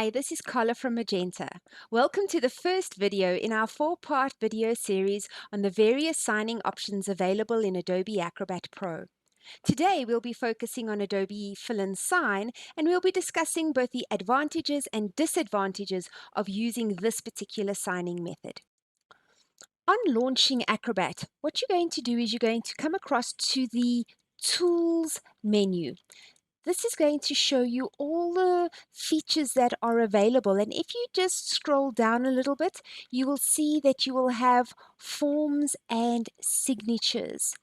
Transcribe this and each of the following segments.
Hi, this is Carla from Magenta. Welcome to the first video in our four-part video series on the various signing options available in Adobe Acrobat Pro. Today we'll be focusing on Adobe Fill and Sign, and we'll be discussing both the advantages and disadvantages of using this particular signing method. On launching Acrobat, what you're going to do is you're going to come across to the Tools menu. This is going to show you all the features that are available. And if you just scroll down a little bit, you will see that you will have forms and signatures.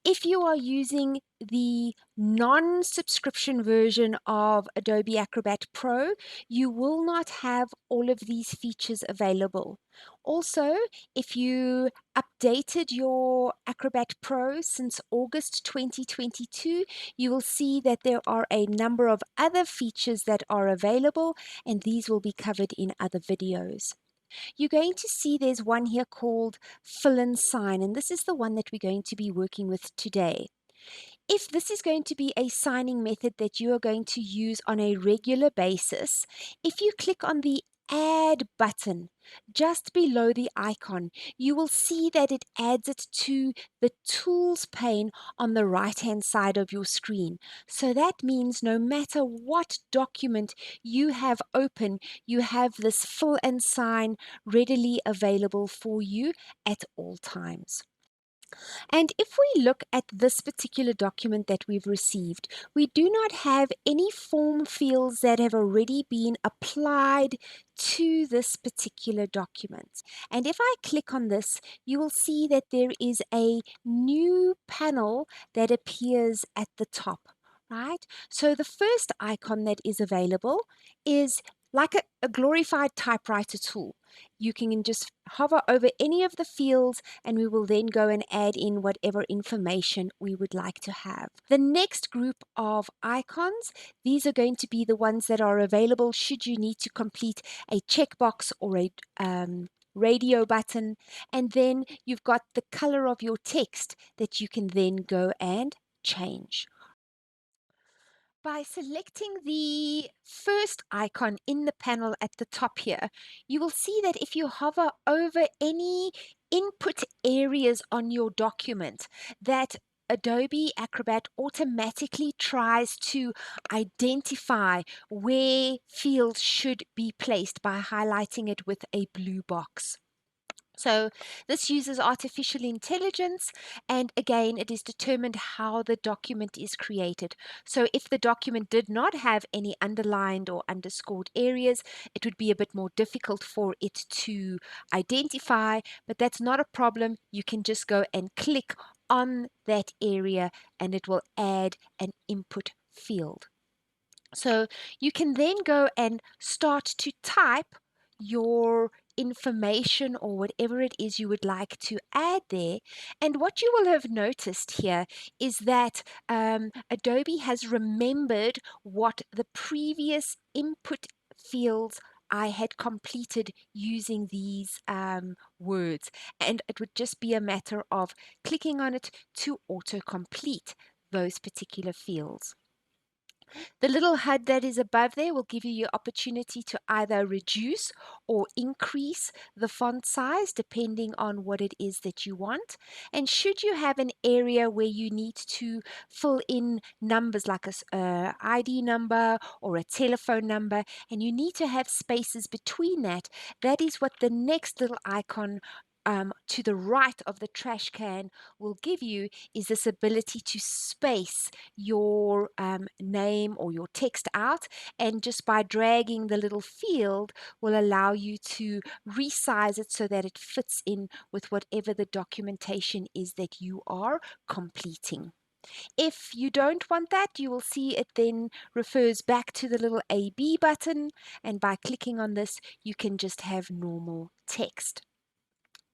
If you are using the non-subscription version of Adobe Acrobat Pro, you will not have all of these features available. Also, if you updated your Acrobat Pro since August 2022, you will see that there are a number of other features that are available, and these will be covered in other videos. You're going to see there's one here called Fill and Sign, and this is the one that we're going to be working with today. If this is going to be a signing method that you are going to use on a regular basis, if you click on the Add button just below the icon, you will see that it adds it to the Tools pane on the right-hand side of your screen. So that means no matter what document you have open, you have this Fill and Sign readily available for you at all times. And if we look at this particular document that we've received, we do not have any form fields that have already been applied to this particular document. And if I click on this, you will see that there is a new panel that appears at the top. Right? So the first icon that is available is like a glorified typewriter tool. You can just hover over any of the fields and we will then go and add in whatever information we would like to have. The next group of icons, these are going to be the ones that are available should you need to complete a checkbox or a radio button, and then you've got the color of your text that you can then go and change. By selecting the first icon in the panel at the top here, you will see that if you hover over any input areas on your document, that Adobe Acrobat automatically tries to identify where fields should be placed by highlighting it with a blue box. So this uses artificial intelligence, and again, it is determined how the document is created. So if the document did not have any underlined or underscored areas, it would be a bit more difficult for it to identify, but that's not a problem. You can just go and click on that area and it will add an input field. So you can then go and start to type your information or whatever it is you would like to add there. And what you will have noticed here is that Adobe has remembered what the previous input fields I had completed using these words, and it would just be a matter of clicking on it to autocomplete those particular fields. The little HUD that is above there will give you the opportunity to either reduce or increase the font size depending on what it is that you want. And should you have an area where you need to fill in numbers like a ID number or a telephone number, and you need to have spaces between that, that is what the next little icon to the right of the trash can will give you, is this ability to space your name or your text out, and just by dragging the little field will allow you to resize it so that it fits in with whatever the documentation is that you are completing. If you don't want that, you will see it then refers back to the little AB button, and by clicking on this you can just have normal text.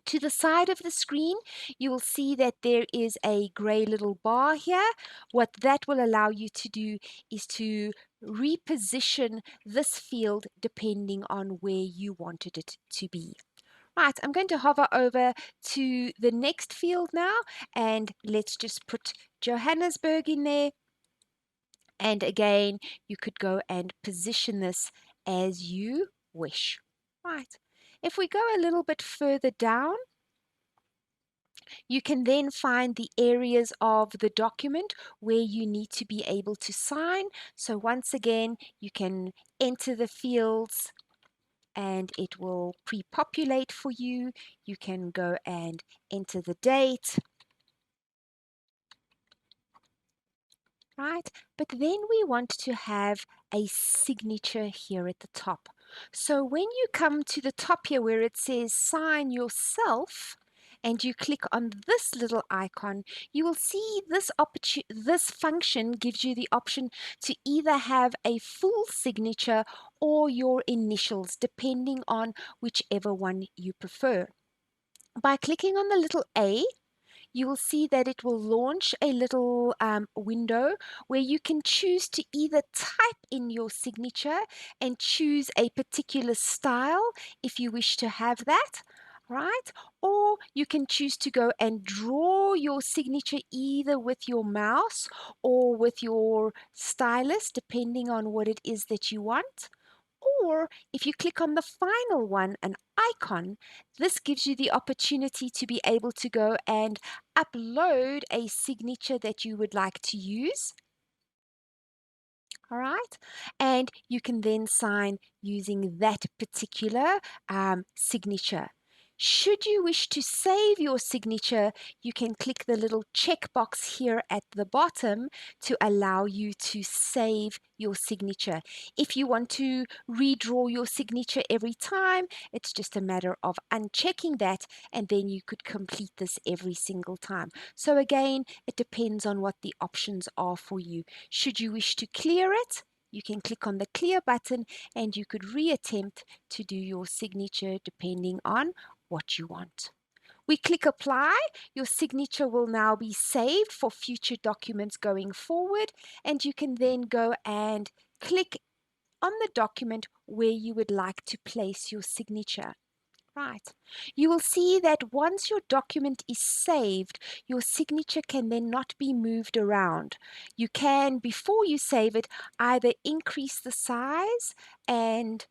To the side of the screen, you will see that there is a gray little bar here. What that will allow you to do is to reposition this field depending on where you wanted it to be. Right, I'm going to hover over to the next field now, and let's just put Johannesburg in there. And again, you could go and position this as you wish. Right. If we go a little bit further down, you can then find the areas of the document where you need to be able to sign. So once again, you can enter the fields and it will pre-populate for you. You can go and enter the date, right? But then we want to have a signature here at the top. So when you come to the top here where it says sign yourself, and you click on this little icon, you will see this function gives you the option to either have a full signature or your initials, depending on whichever one you prefer. By clicking on the little A, you will see that it will launch a little window where you can choose to either type in your signature and choose a particular style if you wish to have that, right? Or you can choose to go and draw your signature either with your mouse or with your stylus, depending on what it is that you want. Or if you click on the final one, an icon, this gives you the opportunity to be able to go and upload a signature that you would like to use. All right. And you can then sign using that particular signature. Should you wish to save your signature, you can click the little checkbox here at the bottom to allow you to save your signature. If you want to redraw your signature every time, it's just a matter of unchecking that, and then you could complete this every single time. So again, it depends on what the options are for you. Should you wish to clear it, you can click on the clear button and you could reattempt to do your signature depending on what you want. We click apply. Your signature will now be saved for future documents going forward, and you can then go and click on the document where you would like to place your signature. Right. You will see that once your document is saved, your signature can then not be moved around. You can, before you save it, either increase the size and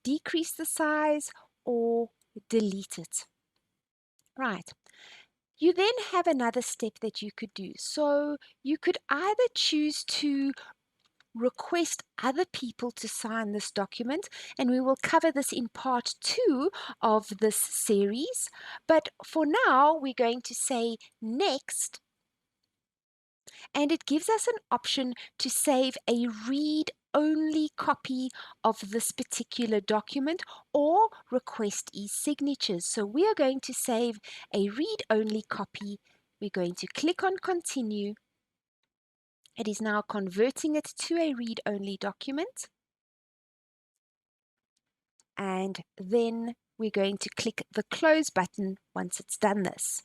decrease the size or delete it. Right. You then have another step that you could do. So you could either choose to request other people to sign this document, and we will cover this in part 2 of this series. But for now, we're going to say next, and it gives us an option to save a read-only copy of this particular document or request e-signatures. So we are going to save a read-only copy. We're going to click on continue. It is now converting it to a read-only document. And then we're going to click the close button once it's done this.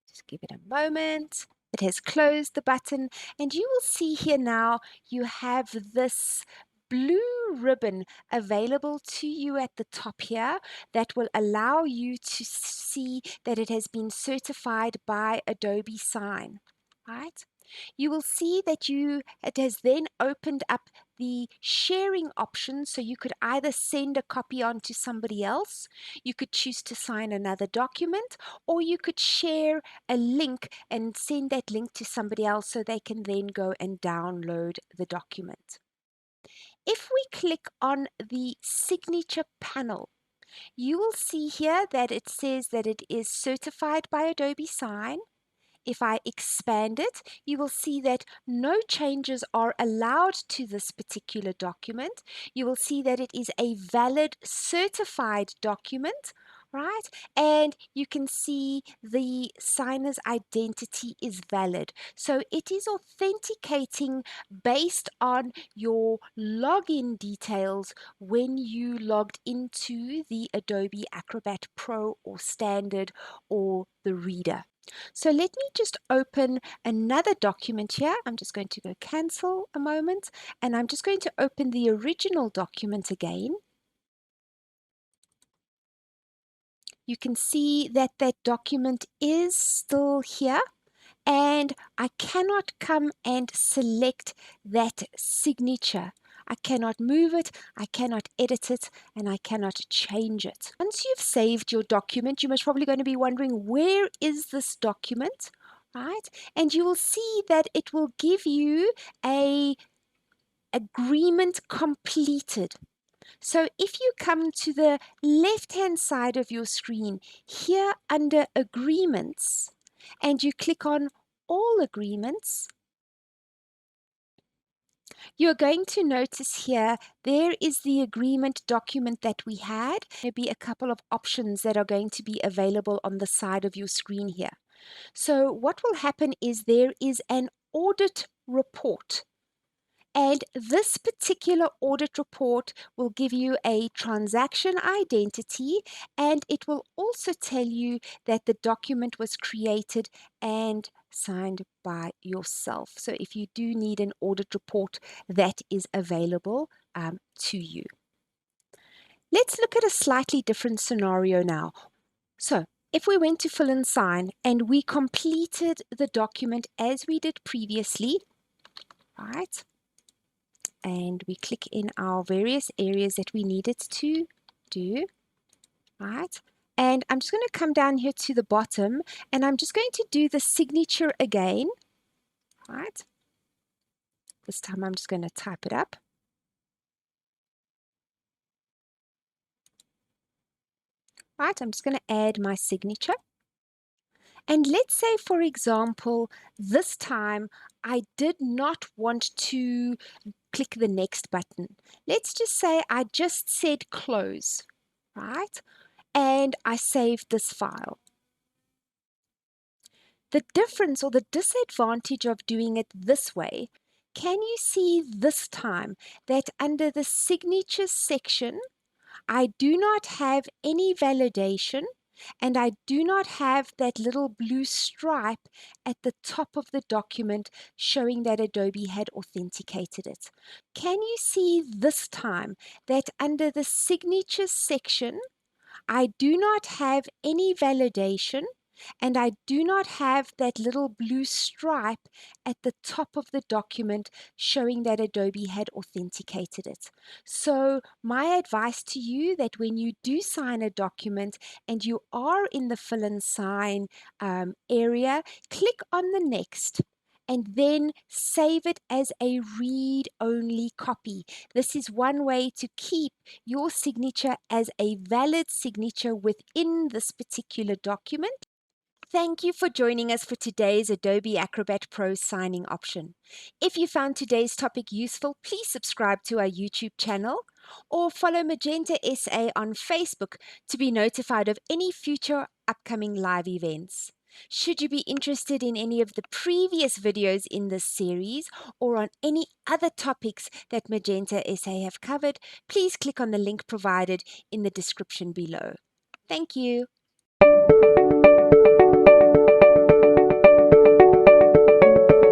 Just give it a moment. It has closed the button, and you will see here now you have this blue ribbon available to you at the top here that will allow you to see that it has been certified by Adobe Sign, right? You will see that it has then opened up the sharing option, so you could either send a copy on to somebody else, you could choose to sign another document, or you could share a link and send that link to somebody else so they can then go and download the document. If we click on the signature panel, you will see here that it says that it is certified by Adobe Sign. If I expand it, you will see that no changes are allowed to this particular document. You will see that it is a valid certified document, right? And you can see the signer's identity is valid. So it is authenticating based on your login details when you logged into the Adobe Acrobat Pro or Standard or the Reader. So let me just open another document here. I'm just going to go cancel a moment, and I'm just going to open the original document again. You can see that that document is still here, and I cannot come and select that signature. I cannot move it, I cannot edit it, and I cannot change it. Once you've saved your document, you're most probably going to be wondering, where is this document? Right? And you will see that it will give you a agreement completed. So if you come to the left-hand side of your screen, here under Agreements, and you click on All Agreements, you're going to notice here there is the agreement document that we had. There'll be a couple of options that are going to be available on the side of your screen here. So what will happen is there is an audit report. And this particular audit report will give you a transaction identity, and it will also tell you that the document was created and signed by yourself. So if you do need an audit report, that is available to you. Let's look at a slightly different scenario now. So if we went to fill and sign and we completed the document as we did previously, right? And we click in our various areas that we needed to do, right? And I'm just going to come down here to the bottom, and I'm just going to do the signature again, right? This time I'm just going to type it up. Right, I'm just going to add my signature. And let's say, for example, this time I did not want to click the next button. Let's just say I just said close, right? And I saved this file. The difference or the disadvantage of doing it this way, can you see this time that under the signatures section, I do not have any validation, and I do not have that little blue stripe at the top of the document showing that Adobe had authenticated it. Can you see this time that under the signatures section, I do not have any validation, and I do not have that little blue stripe at the top of the document showing that Adobe had authenticated it. So my advice to you, that when you do sign a document and you are in the fill and sign area, click on the next and then save it as a read-only copy. This is one way to keep your signature as a valid signature within this particular document. Thank you for joining us for today's Adobe Acrobat Pro signing option. If you found today's topic useful, please subscribe to our YouTube channel or follow Magenta SA on Facebook to be notified of any future upcoming live events. Should you be interested in any of the previous videos in this series or on any other topics that Magenta SA have covered, please click on the link provided in the description below. Thank you.